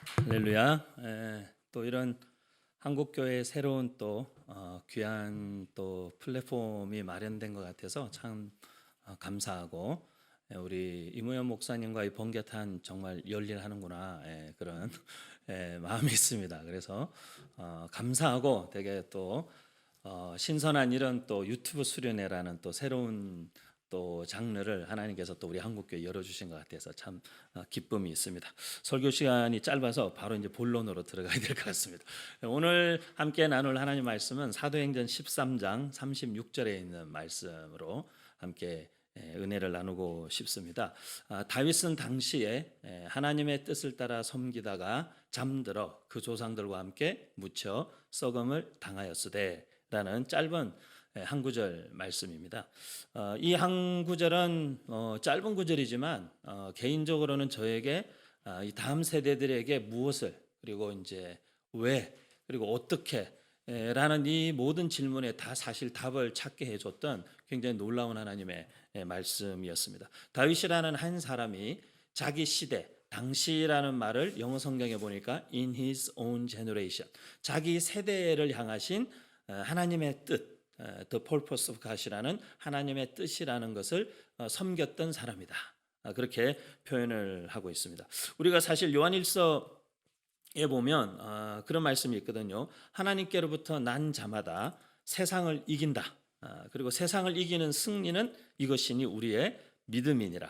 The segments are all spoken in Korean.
할렐루야. 또 이런 한국교회의 새로운 또 귀한 또 플랫폼이 마련된 것 같아서 참 감사하고, 우리 이무현 목사님과 이 번개탄 정말 열일하는구나, 그런 마음이 있습니다. 그래서 감사하고 되게 또 신선한 이런 또 유튜브 수련회라는 또 새로운 또 장르를 하나님께서 또 우리 한국교회 열어주신 것 같아서 참 기쁨이 있습니다. 설교 시간이 짧아서 바로 이제 본론으로 들어가야 될 것 같습니다. 오늘 함께 나눌 하나님 말씀은 사도행전 13장 36절에 있는 말씀으로 함께 은혜를 나누고 싶습니다. 다윗은 당시에 하나님의 뜻을 따라 섬기다가 잠들어 그 조상들과 함께 묻혀 썩음을 당하였으되 라는 짧은 한 구절 말씀입니다. 이 한 구절은 짧은 구절이지만 개인적으로는 저에게 이 다음 세대들에게 무엇을, 그리고 이제 왜, 그리고 어떻게 라는 이 모든 질문에 다 사실 답을 찾게 해줬던 굉장히 놀라운 하나님의 말씀이었습니다. 다윗이라는 한 사람이 자기 시대, 당시라는 말을 영어 성경에 보니까 in his own generation, 자기 세대를 향하신 하나님의 뜻, The Purpose of God이라는 하나님의 뜻이라는 것을 섬겼던 사람이다. 그렇게 표현을 하고 있습니다. 우리가 사실 요한일서에 보면 그런 말씀이 있거든요. 하나님께로부터 난 자마다 세상을 이긴다. 그리고 세상을 이기는 승리는 이것이니 우리의 믿음이니라.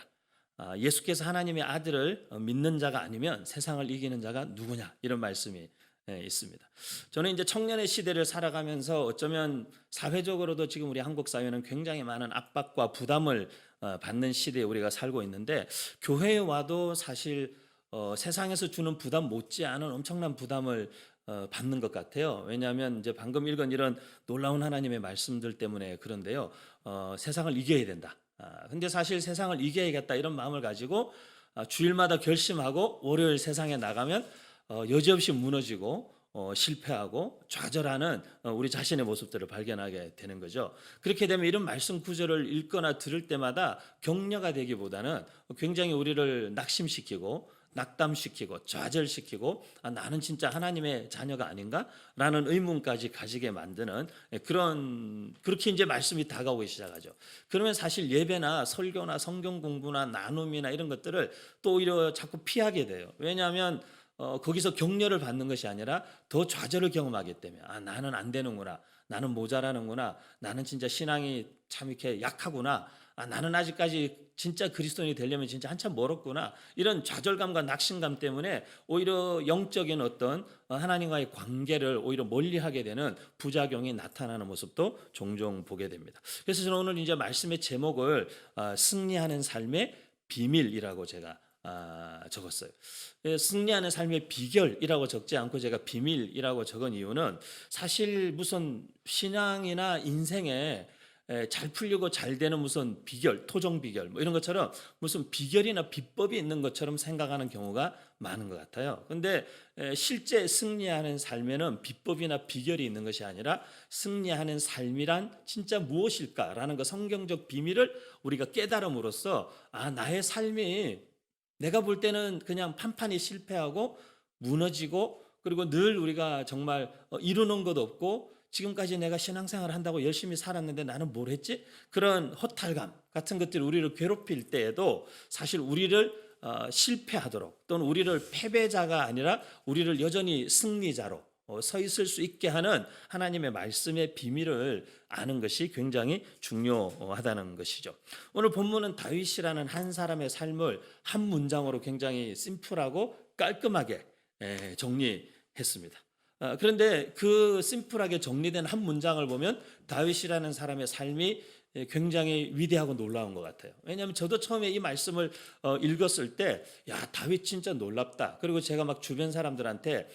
예수께서 하나님의 아들을 믿는 자가 아니면 세상을 이기는 자가 누구냐, 이런 말씀이 있습니다. 저는 이제 청년의 시대를 살아가면서 어쩌면 사회적으로도 지금 우리 한국 사회는 굉장히 많은 압박과 부담을 받는 시대에 우리가 살고 있는데, 교회에 와도 사실 세상에서 주는 부담 못지않은 엄청난 부담을 받는 것 같아요. 왜냐하면 이제 방금 읽은 이런 놀라운 하나님의 말씀들 때문에 그런데요. 세상을 이겨야 된다. 근데 사실 세상을 이겨야겠다 이런 마음을 가지고 주일마다 결심하고 월요일 세상에 나가면 여지없이 무너지고 실패하고 좌절하는 우리 자신의 모습들을 발견하게 되는 거죠. 그렇게 되면 이런 말씀 구절을 읽거나 들을 때마다 격려가 되기보다는 굉장히 우리를 낙심시키고 낙담시키고 좌절시키고 나는 진짜 하나님의 자녀가 아닌가라는 의문까지 가지게 만드는 그렇게 이제 말씀이 다가오기 시작하죠. 그러면 사실 예배나 설교나 성경 공부나 나눔이나 이런 것들을 또 오히려 자꾸 피하게 돼요. 왜냐하면 거기서 격려를 받는 것이 아니라 더 좌절을 경험하기 때문에 나는 안 되는구나, 나는 모자라는구나, 나는 진짜 신앙이 참 이렇게 약하구나, 나는 아직까지 진짜 그리스도인이 되려면 진짜 한참 멀었구나, 이런 좌절감과 낙심감 때문에 오히려 영적인 어떤 하나님과의 관계를 오히려 멀리하게 되는 부작용이 나타나는 모습도 종종 보게 됩니다. 그래서 저는 오늘 이제 말씀의 제목을 승리하는 삶의 비밀이라고 제가 적었어요. 승리하는 삶의 비결이라고 적지 않고 제가 비밀이라고 적은 이유는 사실 무슨 신앙이나 인생에 잘 풀리고 잘 되는 무슨 비결, 토종 비결 뭐 이런 것처럼 무슨 비결이나 비법이 있는 것처럼 생각하는 경우가 많은 것 같아요. 그런데 실제 승리하는 삶에는 비법이나 비결이 있는 것이 아니라 승리하는 삶이란 진짜 무엇일까라는 그 성경적 비밀을 우리가 깨달음으로써 나의 삶이 내가 볼 때는 그냥 판판히 실패하고 무너지고, 그리고 늘 우리가 정말 이루는 것 없고 지금까지 내가 신앙생활을 한다고 열심히 살았는데 나는 뭘 했지? 그런 허탈감 같은 것들이 우리를 괴롭힐 때에도 사실 우리를 실패하도록, 또는 우리를 패배자가 아니라 우리를 여전히 승리자로 서 있을 수 있게 하는 하나님의 말씀의 비밀을 아는 것이 굉장히 중요하다는 것이죠. 오늘 본문은 다윗이라는 한 사람의 삶을 한 문장으로 굉장히 심플하고 깔끔하게 정리했습니다. 그런데 그 심플하게 정리된 한 문장을 보면 다윗이라는 사람의 삶이 굉장히 위대하고 놀라운 것 같아요. 왜냐하면 저도 처음에 이 말씀을 읽었을 때 다윗 진짜 놀랍다. 그리고 제가 막 주변 사람들한테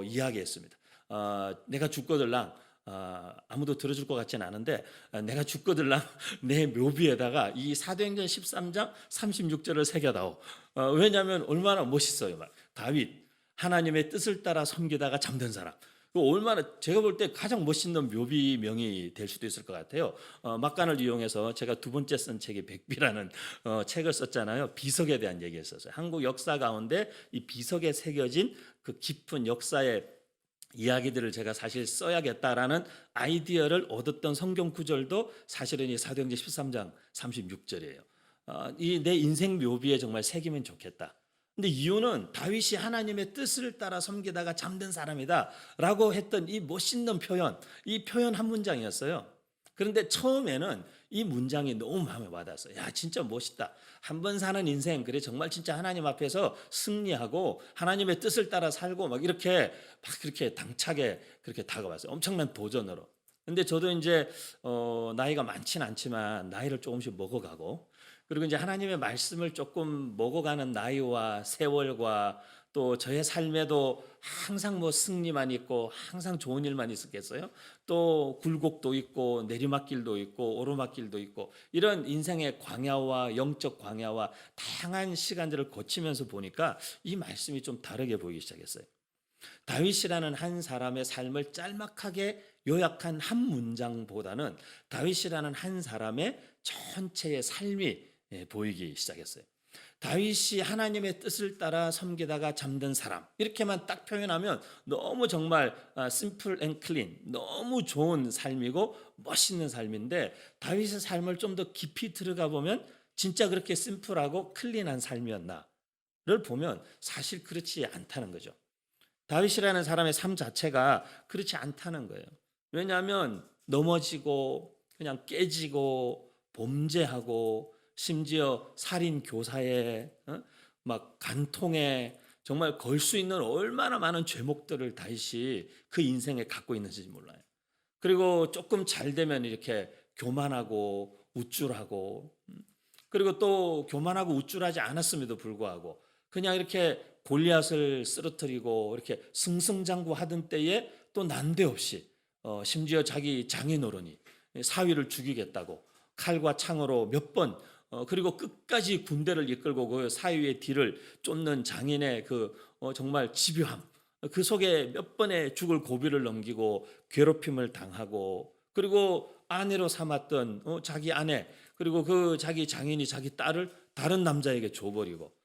이야기했습니다. 내가 죽거들랑 아무도 들어줄 것 같지는 않은데 내가 죽거들랑 내 묘비에다가 이 사도행전 13장 36절을 새겨다오. 왜냐하면 얼마나 멋있어요. 다윗, 하나님의 뜻을 따라 섬기다가 잠든 사람. 얼마나 제가 볼 때 가장 멋있는 묘비명이 될 수도 있을 것 같아요. 막간을 이용해서 제가 두 번째 쓴 책이 백비라는 책을 썼잖아요. 비석에 대한 얘기를 썼어요. 한국 역사 가운데 이 비석에 새겨진 그 깊은 역사의 이야기들을 제가 사실 써야겠다라는 아이디어를 얻었던 성경 구절도 사실은 이 사도행전 13장 36절이에요. 이 내 인생 묘비에 정말 새기면 좋겠다. 근데 이유는 다윗이 하나님의 뜻을 따라 섬기다가 잠든 사람이다라고 했던 이 멋있는 표현, 이 표현 한 문장이었어요. 그런데 처음에는 이 문장이 너무 마음에 와닿았어요. 야, 진짜 멋있다. 한 번 사는 인생, 그래 정말 진짜 하나님 앞에서 승리하고 하나님의 뜻을 따라 살고 막 이렇게 그렇게 당차게 그렇게 다가왔어요. 엄청난 도전으로. 근데 저도 이제 나이가 많지는 않지만 나이를 조금씩 먹어가고, 그리고 이제 하나님의 말씀을 조금 먹어가는 나이와 세월과 또 저의 삶에도 항상 뭐 승리만 있고 항상 좋은 일만 있었겠어요? 또 굴곡도 있고 내리막길도 있고 오르막길도 있고 이런 인생의 광야와 영적 광야와 다양한 시간들을 거치면서 보니까 이 말씀이 좀 다르게 보이기 시작했어요. 다윗이라는 한 사람의 삶을 짤막하게 요약한 한 문장보다는 다윗이라는 한 사람의 전체의 삶이 보이기 시작했어요. 다윗이 하나님의 뜻을 따라 섬기다가 잠든 사람, 이렇게만 딱 표현하면 너무 정말 심플 앤 클린, 너무 좋은 삶이고 멋있는 삶인데, 다윗의 삶을 좀 더 깊이 들어가 보면 진짜 그렇게 심플하고 클린한 삶이었나를 보면 사실 그렇지 않다는 거죠. 다윗이라는 사람의 삶 자체가 그렇지 않다는 거예요. 왜냐하면 넘어지고 그냥 깨지고 범죄하고 심지어 살인 교사에 막 간통에 정말 걸 수 있는 얼마나 많은 죄목들을 다윗이 그 인생에 갖고 있는지 몰라요. 그리고 조금 잘 되면 이렇게 교만하고 우쭐하고, 그리고 또 교만하고 우쭐하지 않았음에도 불구하고 그냥 이렇게 골리앗을 쓰러뜨리고 이렇게 승승장구하던 때에 또 난데없이 심지어 자기 장인어른이 사위를 죽이겠다고 칼과 창으로 몇 번, 그리고 끝까지 군대를 이끌고 그 사위의 뒤를 쫓는 장인의 그 정말 집요함, 그 속에 몇 번의 죽을 고비를 넘기고 괴롭힘을 당하고, 그리고 아내로 삼았던 자기 아내, 그리고 그 자기 장인이 자기 딸을 다른 남자에게 줘버리고,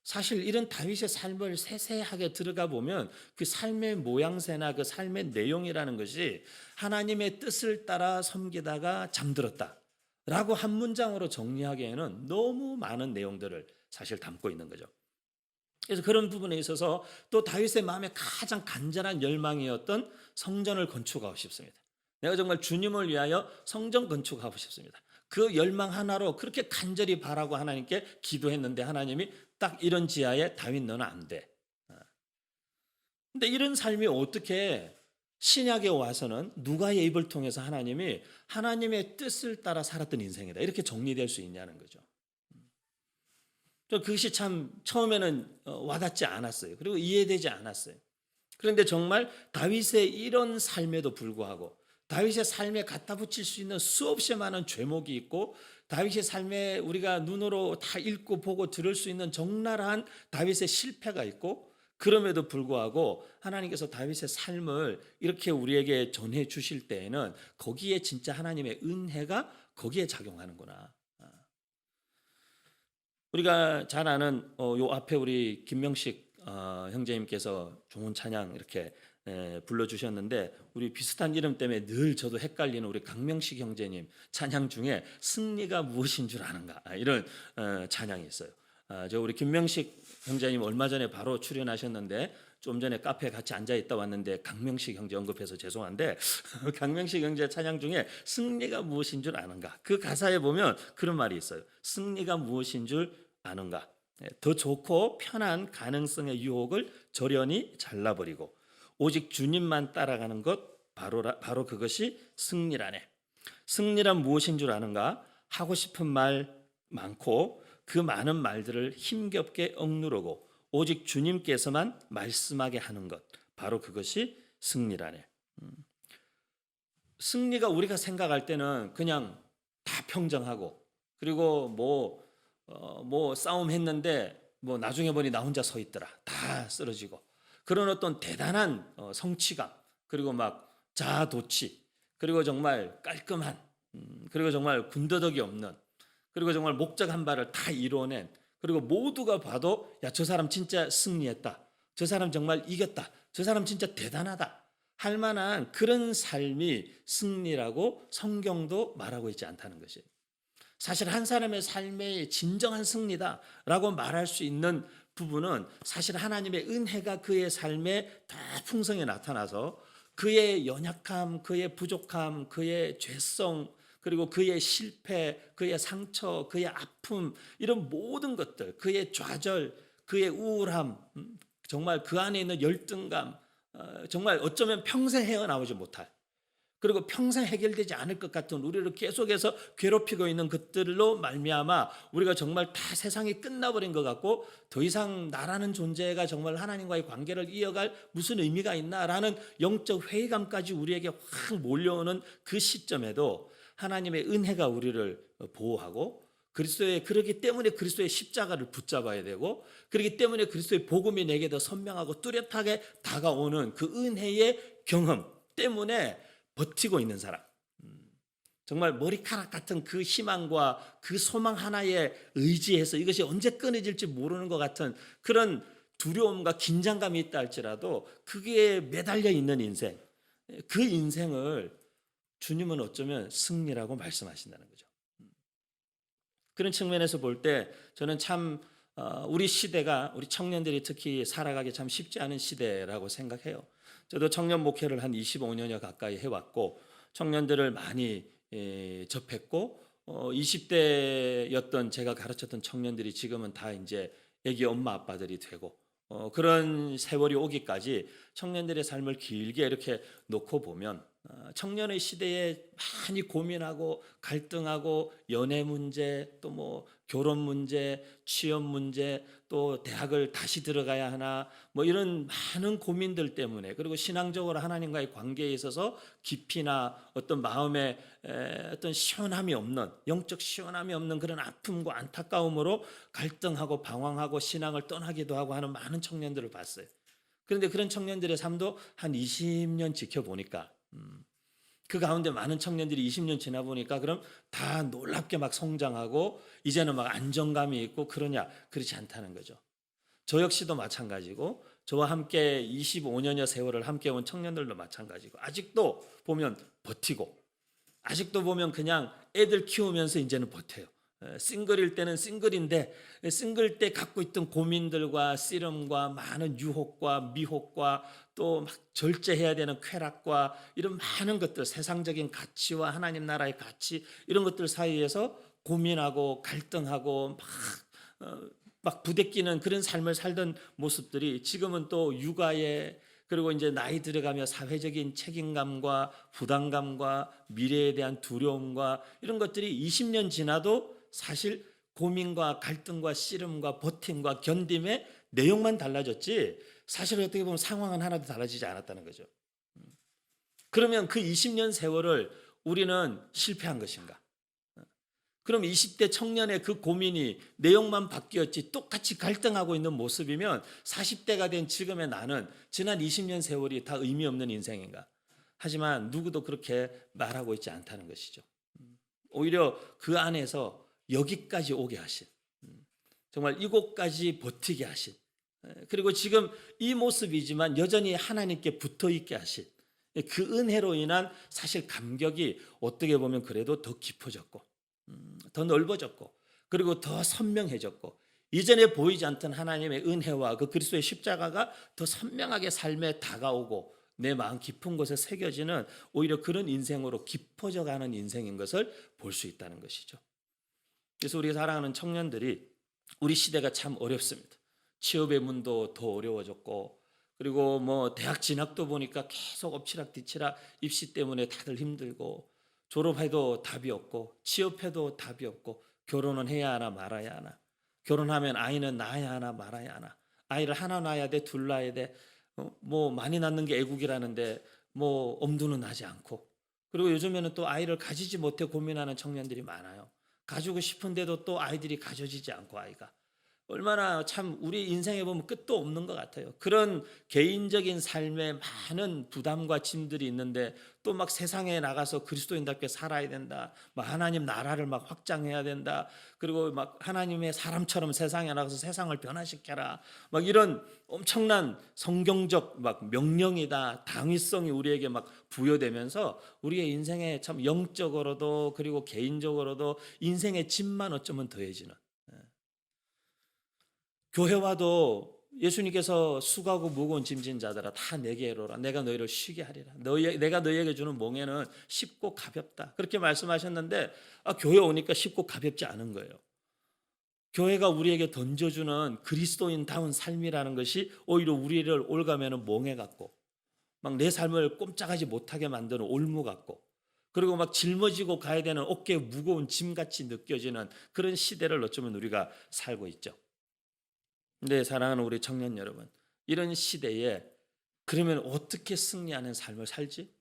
사실 이런 다윗의 삶을 세세하게 들어가 보면 그 삶의 모양새나 그 삶의 내용이라는 것이 하나님의 뜻을 따라 섬기다가 잠들었다 라고 한 문장으로 정리하기에는 너무 많은 내용들을 사실 담고 있는 거죠. 그래서 그런 부분에 있어서 또 다윗의 마음에 가장 간절한 열망이었던 성전을 건축하고 싶습니다. 내가 정말 주님을 위하여 성전 건축하고 싶습니다. 그 열망 하나로 그렇게 간절히 바라고 하나님께 기도했는데 하나님이 딱 이런 지하에 다윗 너는 안 돼. 근데 이런 삶이 어떻게 신약에 와서는 누가의 입을 통해서 하나님이 하나님의 뜻을 따라 살았던 인생이다 이렇게 정리될 수 있냐는 거죠. 그것이 참 처음에는 와닿지 않았어요. 그리고 이해되지 않았어요. 그런데 정말 다윗의 이런 삶에도 불구하고 다윗의 삶에 갖다 붙일 수 있는 수없이 많은 죄목이 있고, 다윗의 삶에 우리가 눈으로 다 읽고 보고 들을 수 있는 적나라한 다윗의 실패가 있고, 그럼에도 불구하고 하나님께서 다윗의 삶을 이렇게 우리에게 전해 주실 때에는 거기에 진짜 하나님의 은혜가 거기에 작용하는구나. 우리가 잘 아는 요 앞에 우리 김명식 형제님께서 좋은 찬양 이렇게 불러주셨는데, 우리 비슷한 이름 때문에 늘 저도 헷갈리는 우리 강명식 형제님 찬양 중에 승리가 무엇인 줄 아는가, 이런 찬양이 있어요. 저 우리 김명식 형제님 얼마 전에 바로 출연하셨는데 좀 전에 카페에 같이 앉아 있다 왔는데 강명식 형제 언급해서 죄송한데 강명식 형제 찬양 중에 승리가 무엇인 줄 아는가, 그 가사에 보면 그런 말이 있어요. 승리가 무엇인 줄 아는가, 더 좋고 편한 가능성의 유혹을 저련히 잘라버리고 오직 주님만 따라가는 것, 바로 그것이 승리라네. 승리란 무엇인 줄 아는가, 하고 싶은 말 많고 그 많은 말들을 힘겹게 억누르고 오직 주님께서만 말씀하게 하는 것, 바로 그것이 승리라네. 승리가 우리가 생각할 때는 그냥 다 평정하고, 그리고 뭐 싸움했는데 뭐 나중에 보니 나 혼자 서 있더라, 다 쓰러지고, 그런 어떤 대단한 성취감, 그리고 막 자아도취, 그리고 정말 깔끔한, 그리고 정말 군더더기 없는, 그리고 정말 목적 한 발을 다 이뤄낸, 그리고 모두가 봐도 야, 저 사람 진짜 승리했다, 저 사람 정말 이겼다, 저 사람 진짜 대단하다 할 만한 그런 삶이 승리라고 성경도 말하고 있지 않다는 것이에요. 사실 한 사람의 삶의 진정한 승리다라고 말할 수 있는 부분은 사실 하나님의 은혜가 그의 삶에 더 풍성히 나타나서 그의 연약함, 그의 부족함, 그의 죄성, 그리고 그의 실패, 그의 상처, 그의 아픔, 이런 모든 것들, 그의 좌절, 그의 우울함, 정말 그 안에 있는 열등감, 정말 어쩌면 평생 헤어나오지 못할, 그리고 평생 해결되지 않을 것 같은 우리를 계속해서 괴롭히고 있는 것들로 말미암아 우리가 정말 다 세상이 끝나버린 것 같고 더 이상 나라는 존재가 정말 하나님과의 관계를 이어갈 무슨 의미가 있나라는 영적 회의감까지 우리에게 확 몰려오는 그 시점에도 하나님의 은혜가 우리를 보호하고, 그리스도의, 그렇기 때문에 그리스도의 십자가를 붙잡아야 되고, 그렇기 때문에 그리스도의 복음이 내게 더 선명하고 뚜렷하게 다가오는 그 은혜의 경험 때문에 버티고 있는 사람, 정말 머리카락 같은 그 희망과 그 소망 하나에 의지해서 이것이 언제 끊어질지 모르는 것 같은 그런 두려움과 긴장감이 있다 할지라도 그게 매달려 있는 인생, 그 인생을 주님은 어쩌면 승리라고 말씀하신다는 거죠. 그런 측면에서 볼 때 저는 참 우리 시대가, 우리 청년들이 특히 살아가기 참 쉽지 않은 시대라고 생각해요. 저도 청년 목회를 한 25년여 가까이 해왔고 청년들을 많이 접했고 20대였던 제가 가르쳤던 청년들이 지금은 다 이제 애기 엄마 아빠들이 되고 그런 세월이 오기까지 청년들의 삶을 길게 이렇게 놓고 보면 청년의 시대에 많이 고민하고 갈등하고 연애 문제, 또 뭐 결혼 문제, 취업 문제, 또 대학을 다시 들어가야 하나, 뭐 이런 많은 고민들 때문에, 그리고 신앙적으로 하나님과의 관계에 있어서 깊이나 어떤 마음에 어떤 시원함이 없는, 영적 시원함이 없는 그런 아픔과 안타까움으로 갈등하고 방황하고 신앙을 떠나기도 하고 하는 많은 청년들을 봤어요. 그런데 그런 청년들의 삶도 한 20년 지켜보니까 그 가운데 많은 청년들이 20년 지나 보니까 그럼 다 놀랍게 막 성장하고 이제는 막 안정감이 있고 그러냐? 그렇지 않다는 거죠. 저 역시도 마찬가지고 저와 함께 25년여 세월을 함께 온 청년들도 마찬가지고 아직도 보면 버티고, 아직도 보면 그냥 애들 키우면서 이제는 버텨요. 싱글일 때는 싱글인데 싱글 때 갖고 있던 고민들과 씨름과 많은 유혹과 미혹과 또 막 절제해야 되는 쾌락과 이런 많은 것들, 세상적인 가치와 하나님 나라의 가치, 이런 것들 사이에서 고민하고 갈등하고 막 부대끼는 그런 삶을 살던 모습들이 지금은 또 육아에, 그리고 이제 나이 들어가며 사회적인 책임감과 부담감과 미래에 대한 두려움과 이런 것들이 20년 지나도 사실 고민과 갈등과 씨름과 버팀과 견딤의 내용만 달라졌지 사실 어떻게 보면 상황은 하나도 달라지지 않았다는 거죠. 그러면 그 20년 세월을 우리는 실패한 것인가? 그럼 20대 청년의 그 고민이 내용만 바뀌었지 똑같이 갈등하고 있는 모습이면 40대가 된 지금의 나는 지난 20년 세월이 다 의미 없는 인생인가? 하지만 누구도 그렇게 말하고 있지 않다는 것이죠. 오히려 그 안에서 여기까지 오게 하신, 정말 이곳까지 버티게 하신, 그리고 지금 이 모습이지만 여전히 하나님께 붙어 있게 하신 그 은혜로 인한 사실 감격이 어떻게 보면 그래도 더 깊어졌고 더 넓어졌고 그리고 더 선명해졌고 이전에 보이지 않던 하나님의 은혜와 그 그리스도의 십자가가 더 선명하게 삶에 다가오고 내 마음 깊은 곳에 새겨지는 오히려 그런 인생으로 깊어져 가는 인생인 것을 볼 수 있다는 것이죠. 그래서 우리 사랑하는 청년들이 우리 시대가 참 어렵습니다. 취업의 문도 더 어려워졌고 그리고 뭐 대학 진학도 보니까 계속 엎치락뒤치락 입시 때문에 다들 힘들고 졸업해도 답이 없고 취업해도 답이 없고 결혼은 해야 하나 말아야 하나, 결혼하면 아이는 낳아야 하나 말아야 하나, 아이를 하나 낳아야 돼, 둘 낳아야 돼, 뭐 많이 낳는 게 애국이라는데 뭐 엄두는 나지 않고, 그리고 요즘에는 또 아이를 가지지 못해 고민하는 청년들이 많아요. 가지고 싶은데도 또 아이들이 가져지지 않고 아이가 얼마나 참 우리 인생에 보면 끝도 없는 것 같아요. 그런 개인적인 삶에 많은 부담과 짐들이 있는데 또 막 세상에 나가서 그리스도인답게 살아야 된다. 막 하나님 나라를 막 확장해야 된다. 그리고 막 하나님의 사람처럼 세상에 나가서 세상을 변화시켜라. 막 이런 엄청난 성경적 막 명령이다. 당위성이 우리에게 막 부여되면서 우리의 인생에 참 영적으로도 그리고 개인적으로도 인생의 짐만 어쩌면 더해지는. 교회와도 예수님께서 수고하고 무거운 짐진 자들아 다 내게 오라 내가 너희를 쉬게 하리라. 내가 너희에게 주는 몽에는 쉽고 가볍다. 그렇게 말씀하셨는데 교회 오니까 쉽고 가볍지 않은 거예요. 교회가 우리에게 던져주는 그리스도인다운 삶이라는 것이 오히려 우리를 올가매는 몽에 같고 막 내 삶을 꼼짝하지 못하게 만드는 올무 같고 그리고 막 짊어지고 가야 되는 어깨에 무거운 짐같이 느껴지는 그런 시대를 어쩌면 우리가 살고 있죠. 네, 사랑하는 우리 청년 여러분, 이런 시대에 그러면 어떻게 승리하는 삶을 살지?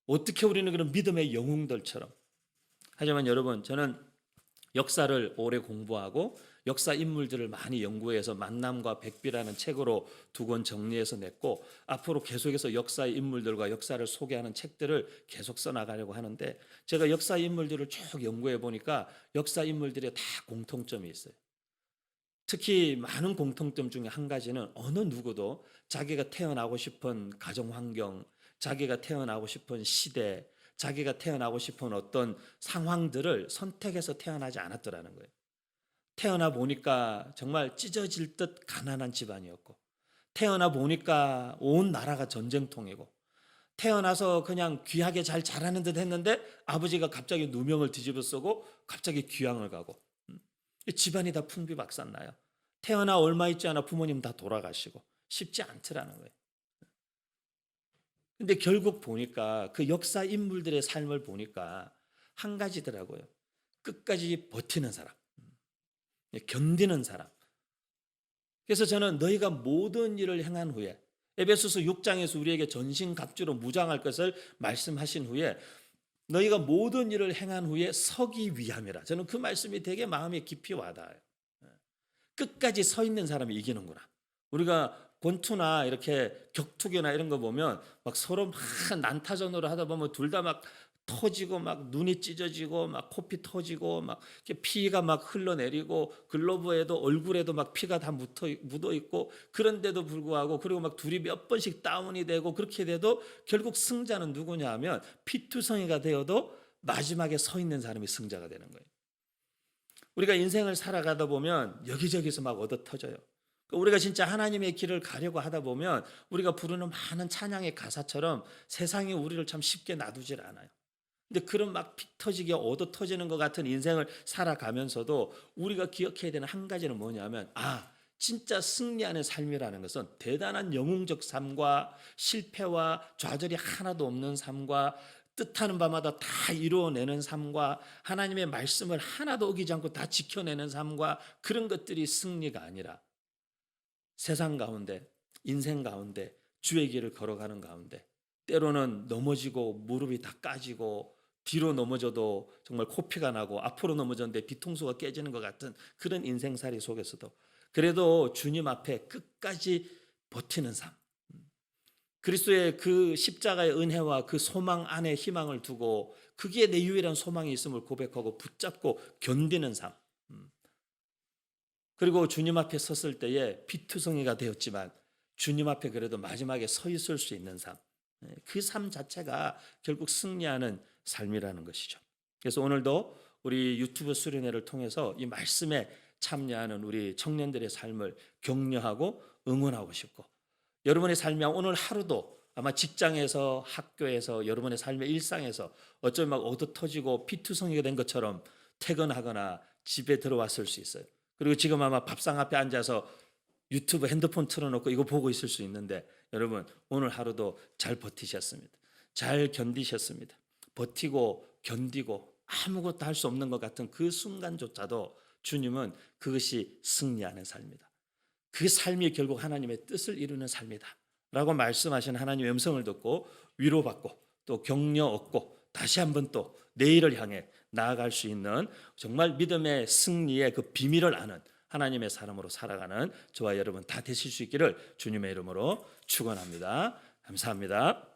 어떻게 우리는 그런 믿음의 영웅들처럼? 하지만 여러분, 저는 역사를 오래 공부하고 역사 인물들을 많이 연구해서 만남과 백비라는 책으로 두 권 정리해서 냈고 앞으로 계속해서 역사의 인물들과 역사를 소개하는 책들을 계속 써나가려고 하는데 제가 역사 인물들을 쭉 연구해 보니까 역사 인물들의 다 공통점이 있어요. 특히 많은 공통점 중에 한 가지는 어느 누구도 자기가 태어나고 싶은 가정 환경, 자기가 태어나고 싶은 시대, 자기가 태어나고 싶은 어떤 상황들을 선택해서 태어나지 않았더라는 거예요. 태어나 보니까 정말 찢어질 듯 가난한 집안이었고, 태어나 보니까 온 나라가 전쟁통이고, 태어나서 그냥 귀하게 잘 자라는 듯 했는데 아버지가 갑자기 누명을 뒤집어 쓰고 갑자기 귀향을 가고 집안이 다 풍비박산나요. 태어나 얼마 있지 않아 부모님 다 돌아가시고 쉽지 않더라는 거예요. 근데 결국 보니까 그 역사 인물들의 삶을 보니까 한 가지더라고요. 끝까지 버티는 사람, 견디는 사람. 그래서 저는 너희가 모든 일을 행한 후에 에베소서 6장에서 우리에게 전신갑주로 무장할 것을 말씀하신 후에 너희가 모든 일을 행한 후에 서기 위함이라. 저는 그 말씀이 되게 마음에 깊이 와닿아요. 끝까지 서 있는 사람이 이기는구나. 우리가 권투나 이렇게 격투기나 이런 거 보면 막 서로 막 난타전으로 하다 보면 둘 다 막 터지고 막 눈이 찢어지고 막 코피 터지고 막 이렇게 피가 막 흘러내리고 글러브에도 얼굴에도 막 피가 다 묻어 있고 그런데도 불구하고 그리고 막 둘이 몇 번씩 다운이 되고 그렇게 돼도 결국 승자는 누구냐 하면 피투성이가 되어도 마지막에 서 있는 사람이 승자가 되는 거예요. 우리가 인생을 살아가다 보면 여기저기서 막 얻어 터져요. 우리가 진짜 하나님의 길을 가려고 하다 보면 우리가 부르는 많은 찬양의 가사처럼 세상이 우리를 참 쉽게 놔두질 않아요. 근데 그런 막 피 터지게 얻어 터지는 것 같은 인생을 살아가면서도 우리가 기억해야 되는 한 가지는 뭐냐면 진짜 승리하는 삶이라는 것은 대단한 영웅적 삶과 실패와 좌절이 하나도 없는 삶과 뜻하는 바마다 다 이루어내는 삶과 하나님의 말씀을 하나도 어기지 않고 다 지켜내는 삶과 그런 것들이 승리가 아니라 세상 가운데 인생 가운데 주의 길을 걸어가는 가운데 때로는 넘어지고 무릎이 다 까지고 뒤로 넘어져도 정말 코피가 나고 앞으로 넘어졌는데 뒤통수가 깨지는 것 같은 그런 인생살이 속에서도 그래도 주님 앞에 끝까지 버티는 삶, 그리스도의 그 십자가의 은혜와 그 소망 안에 희망을 두고 그게 내 유일한 소망이 있음을 고백하고 붙잡고 견디는 삶, 그리고 주님 앞에 섰을 때에 피투성이가 되었지만 주님 앞에 그래도 마지막에 서 있을 수 있는 삶, 그 삶 자체가 결국 승리하는 삶이라는 것이죠. 그래서 오늘도 우리 유튜브 수련회를 통해서 이 말씀에 참여하는 우리 청년들의 삶을 격려하고 응원하고 싶고 여러분의 삶이 오늘 하루도 아마 직장에서 학교에서 여러분의 삶의 일상에서 어쩌면 막 얻어터지고 피투성이가 된 것처럼 퇴근하거나 집에 들어왔을 수 있어요. 그리고 지금 아마 밥상 앞에 앉아서 유튜브 핸드폰 틀어놓고 이거 보고 있을 수 있는데 여러분 오늘 하루도 잘 버티셨습니다. 잘 견디셨습니다. 버티고 견디고 아무것도 할 수 없는 것 같은 그 순간조차도 주님은 그것이 승리하는 삶이다. 그 삶이 결국 하나님의 뜻을 이루는 삶이다 라고 말씀하신 하나님의 음성을 듣고 위로받고 또 격려 얻고 다시 한번 또 내일을 향해 나아갈 수 있는 정말 믿음의 승리의 그 비밀을 아는 하나님의 사람으로 살아가는 저와 여러분 다 되실 수 있기를 주님의 이름으로 축원합니다. 감사합니다.